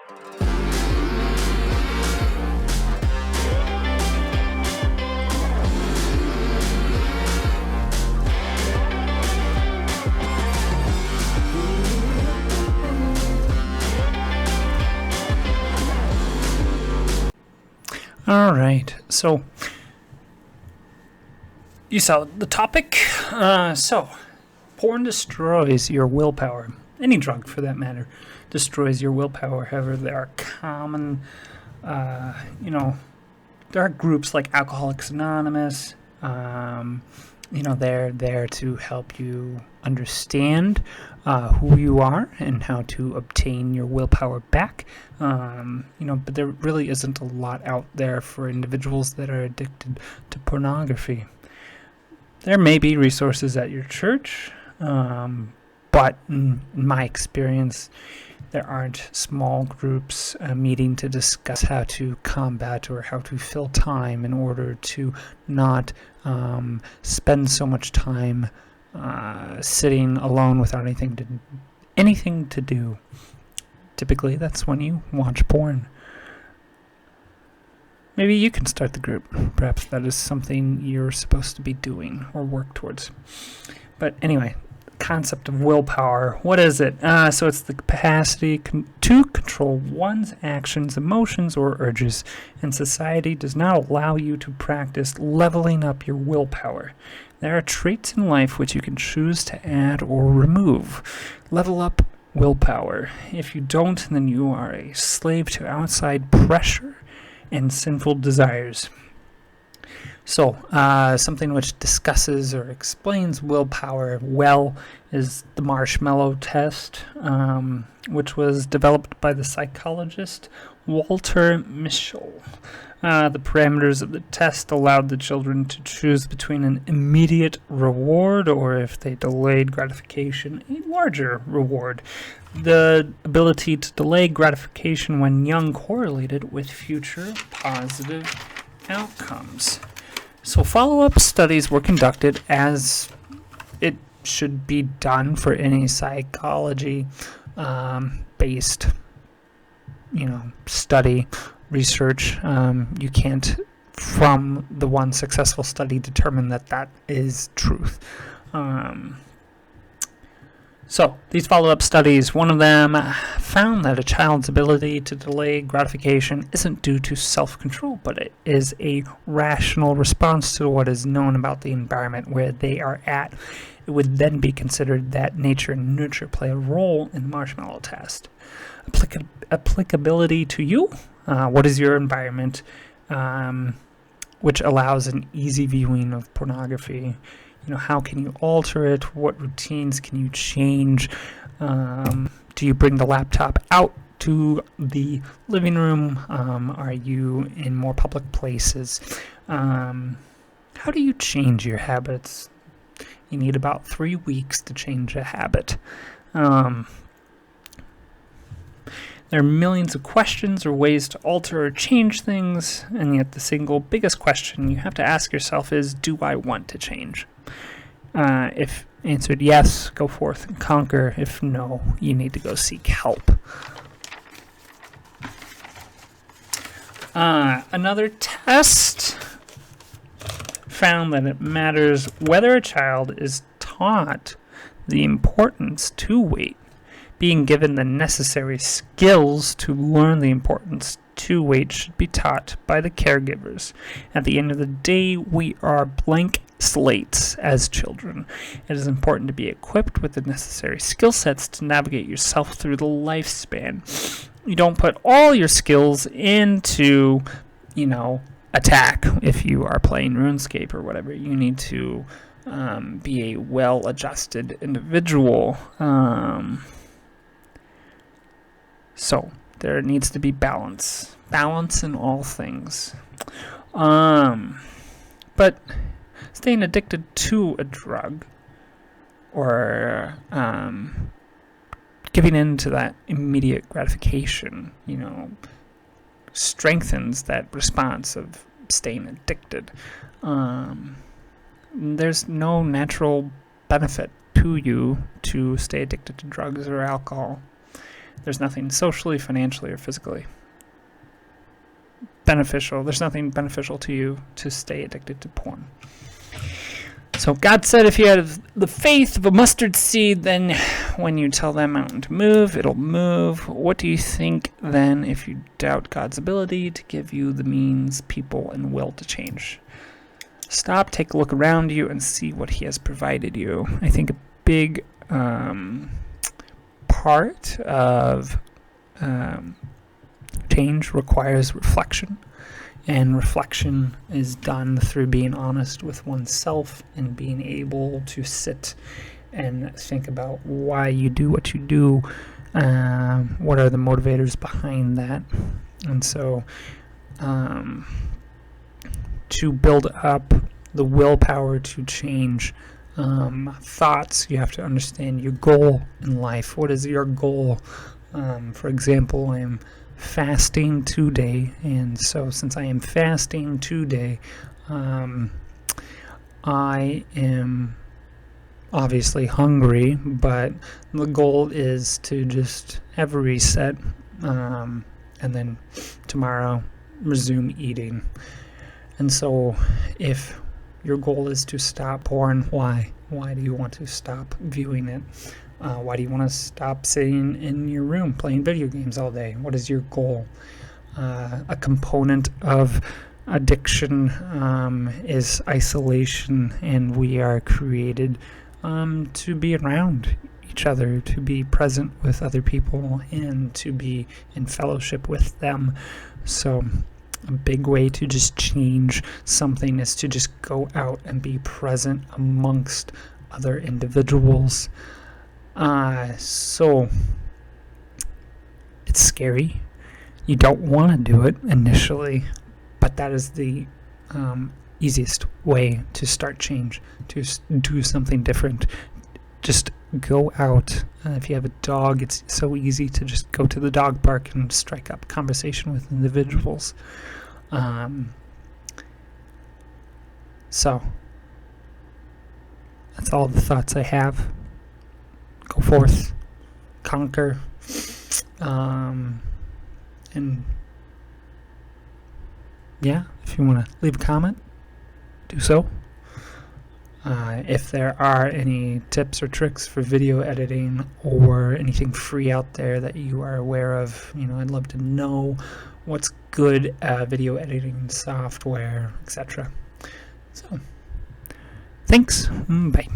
All right, so you saw the topic. So porn destroys your willpower. Any drug, for that matter, destroys your willpower. However, there are common, there are groups like Alcoholics Anonymous. They're there to help you understand who you are and how to obtain your willpower back. But there really isn't a lot out there for individuals that are addicted to pornography. There may be resources at your church, but in my experience, there aren't small groups meeting to discuss how to combat or how to fill time in order to not spend so much time sitting alone without anything to do. Typically, that's when you watch porn. Maybe you can start the group. Perhaps that is something you're supposed to be doing or work towards. But anyway, concept of willpower. What is it? So it's the capacity to control one's actions, emotions, or urges. And society does not allow you to practice leveling up your willpower. There are traits in life which you can choose to add or remove. Level up willpower. If you don't, then you are a slave to outside pressure and sinful desires. So, something which discusses or explains willpower well is the marshmallow test, which was developed by the psychologist Walter Mischel. The parameters of the test allowed the children to choose between an immediate reward or, if they delayed gratification, a larger reward. The ability to delay gratification when young correlated with future positive outcomes. So follow-up studies were conducted, as it should be done for any psychology-based, study, research. You can't, from the one successful study, determine that is truth. So these follow-up studies, one of them found that a child's ability to delay gratification isn't due to self-control, but it is a rational response to what is known about the environment where they are at. It would then be considered that nature and nurture play a role in the marshmallow test. Applicability to you. What is your environment, which allows an easy viewing of pornography? How can you alter it? What routines can you change? Do you bring the laptop out to the living room? Are you in more public places? How do you change your habits? You need about 3 weeks to change a habit. There are millions of questions or ways to alter or change things, and yet the single biggest question you have to ask yourself is, do I want to change? If answered yes, go forth and conquer. If no, you need to go seek help. Another test found that it matters whether a child is taught the importance to wait, being given the necessary skills to learn the importance to wait should be taught by the caregivers. At the end of the day, we are blank slates as children. It is important to be equipped with the necessary skill sets to navigate yourself through the lifespan. You don't put all your skills into, attack if you are playing RuneScape or whatever. You need to be a well-adjusted individual. So there needs to be balance in all things. But staying addicted to a drug or giving in to that immediate gratification, strengthens that response of staying addicted. There's no natural benefit to you to stay addicted to drugs or alcohol. There's nothing socially, financially, or physically beneficial. There's nothing beneficial to you to stay addicted to porn. So God said if you have the faith of a mustard seed, then when you tell that mountain to move, it'll move. What do you think then if you doubt God's ability to give you the means, people, and will to change? Stop, take a look around you, and see what he has provided you. I think a big part of change requires reflection. And reflection is done through being honest with oneself and being able to sit and think about why you do what you do, what are the motivators behind that. And so to build up the willpower to change thoughts, you have to understand your goal in life. What is your goal? For example, I am fasting today, and so since I am fasting today, I am obviously hungry, but the goal is to just have a reset, and then tomorrow resume eating. And so if your goal is to stop porn, why do you want to stop viewing it? Why do you want to stop sitting in your room playing video games all day? What is your goal? A component of addiction is isolation, and we are created to be around each other, to be present with other people, and to be in fellowship with them. So a big way to just change something is to just go out and be present amongst other individuals. So it's scary. You don't want to do it initially, but that is the easiest way to start change, to do something different. Just go out. If you have a dog, it's so easy to just go to the dog park and strike up conversation with individuals. So that's all the thoughts I have. Go forth, conquer, and yeah, if you want to leave a comment, do so. If there are any tips or tricks for video editing or anything free out there that you are aware of, I'd love to know what's good video editing software, etc. So, thanks. Bye.